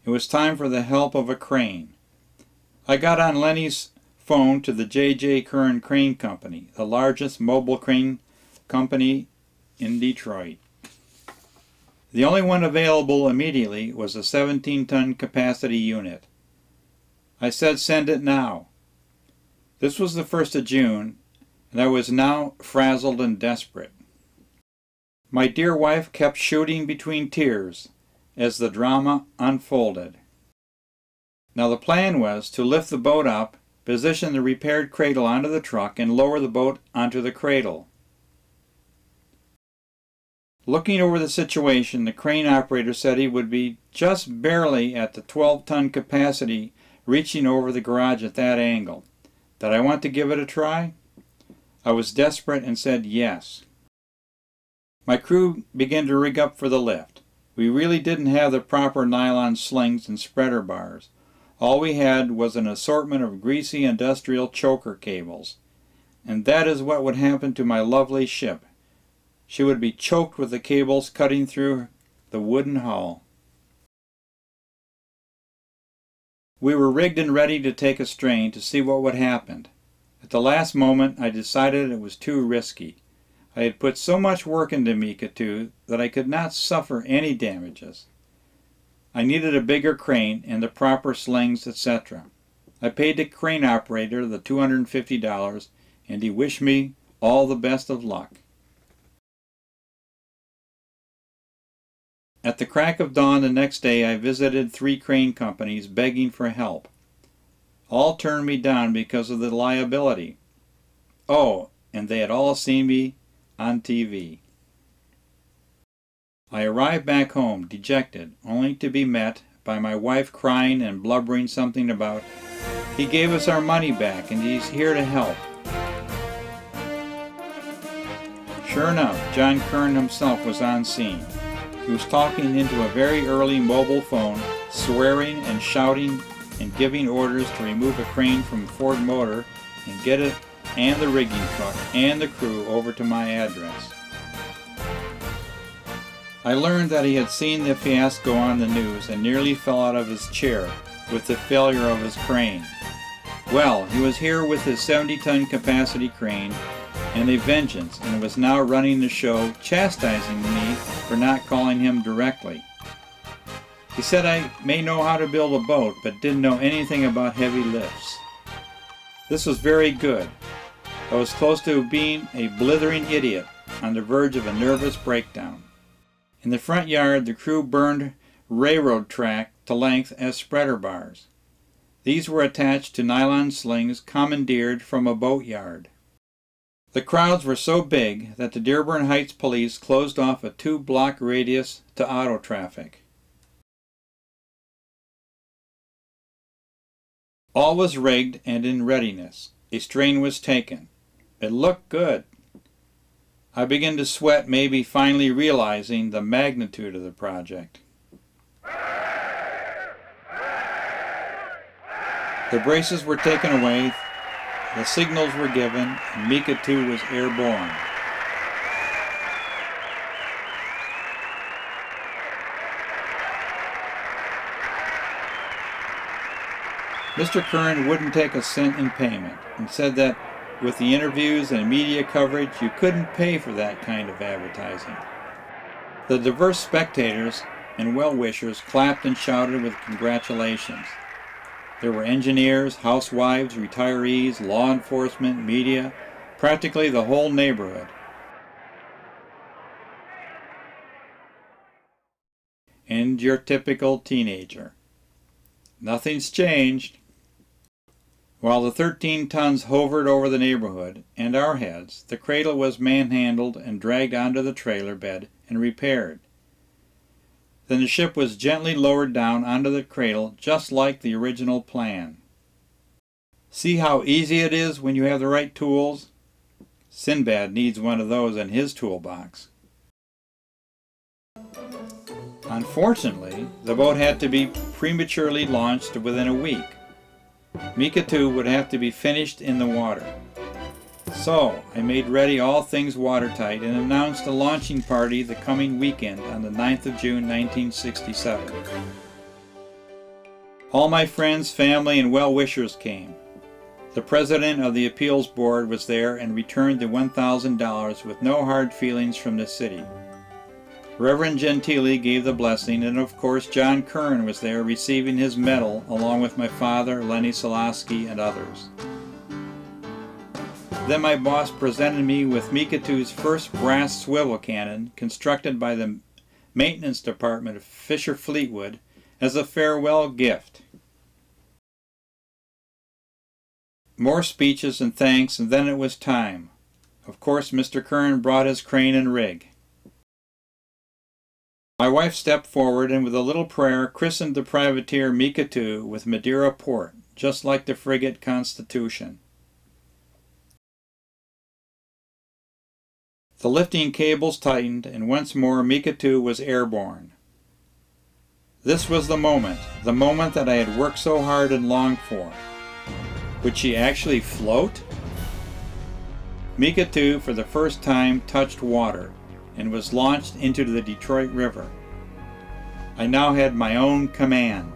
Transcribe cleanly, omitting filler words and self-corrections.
It was time for the help of a crane. I got on Lenny's phone to the J.J. Curran Crane Company, the largest mobile crane company in Detroit. The only one available immediately was a 17-ton capacity unit. I said, "Send it now." This was the 1st of June, and I was now frazzled and desperate. My dear wife kept shooting between tears as the drama unfolded. Now the plan was to lift the boat up, position the repaired cradle onto the truck, and lower the boat onto the cradle. Looking over the situation, the crane operator said he would be just barely at the 12-ton capacity reaching over the garage at that angle. Did I want to give it a try? I was desperate and said yes. My crew began to rig up for the lift. We really didn't have the proper nylon slings and spreader bars. All we had was an assortment of greasy industrial choker cables. And that is what would happen to my lovely ship. She would be choked with the cables cutting through the wooden hull. We were rigged and ready to take a strain to see what would happen. At the last moment I decided it was too risky. I had put so much work into Mika 2 that I could not suffer any damages. I needed a bigger crane and the proper slings, etc. I paid the crane operator the $250 and he wished me all the best of luck. At the crack of dawn the next day I visited 3 crane companies begging for help. All turned me down because of the liability. Oh, and they had all seen me on TV. I arrived back home, dejected, only to be met by my wife crying and blubbering something about, "He gave us our money back and he's here to help." Sure enough, John Curran himself was on scene. He was talking into a very early mobile phone, swearing and shouting and giving orders to remove a crane from Ford Motor and get it and the rigging truck and the crew over to my address. I learned that he had seen the fiasco on the news and nearly fell out of his chair with the failure of his crane. Well, he was here with his 70-ton capacity crane and a vengeance, and was now running the show, chastising me for not calling him directly. He said I may know how to build a boat, but didn't know anything about heavy lifts. This was very good. I was close to being a blithering idiot, on the verge of a nervous breakdown. In the front yard, the crew burned railroad track to length as spreader bars. These were attached to nylon slings commandeered from a boatyard. The crowds were so big that the Dearborn Heights police closed off a 2-block radius to auto traffic. All was rigged and in readiness. A strain was taken. It looked good. I began to sweat, maybe finally realizing the magnitude of the project. The braces were taken away, the signals were given, and Mika 2 was airborne. Mr. Curran wouldn't take a cent in payment and said that with the interviews and media coverage you couldn't pay for that kind of advertising. The diverse spectators and well-wishers clapped and shouted with congratulations. There were engineers, housewives, retirees, law enforcement, media, practically the whole neighborhood. And your typical teenager. Nothing's changed. While the 13 tons hovered over the neighborhood and our heads, the cradle was manhandled and dragged onto the trailer bed and repaired. Then the ship was gently lowered down onto the cradle just like the original plan. See how easy it is when you have the right tools? Sinbad needs one of those in his toolbox. Unfortunately, the boat had to be prematurely launched within a week. Mika 2 would have to be finished in the water. So, I made ready all things watertight and announced a launching party the coming weekend on the 9th of June 1967. All my friends, family, and well-wishers came. The president of the appeals board was there and returned the $1,000 with no hard feelings from the city. Reverend Gentili gave the blessing, and of course John Curran was there receiving his medal along with my father, Lenny Solosky, and others. Then my boss presented me with Mikatu's first brass swivel cannon constructed by the maintenance department of Fisher Fleetwood as a farewell gift. More speeches and thanks, and then it was time. Of course, Mr. Curran brought his crane and rig. My wife stepped forward and with a little prayer christened the privateer Mikatu with Madeira port, just like the frigate Constitution. The lifting cables tightened, and once more Mikatu was airborne. This was the moment that I had worked so hard and longed for. Would she actually float? Mikatu for the first time touched water and was launched into the Detroit River. I now had my own command.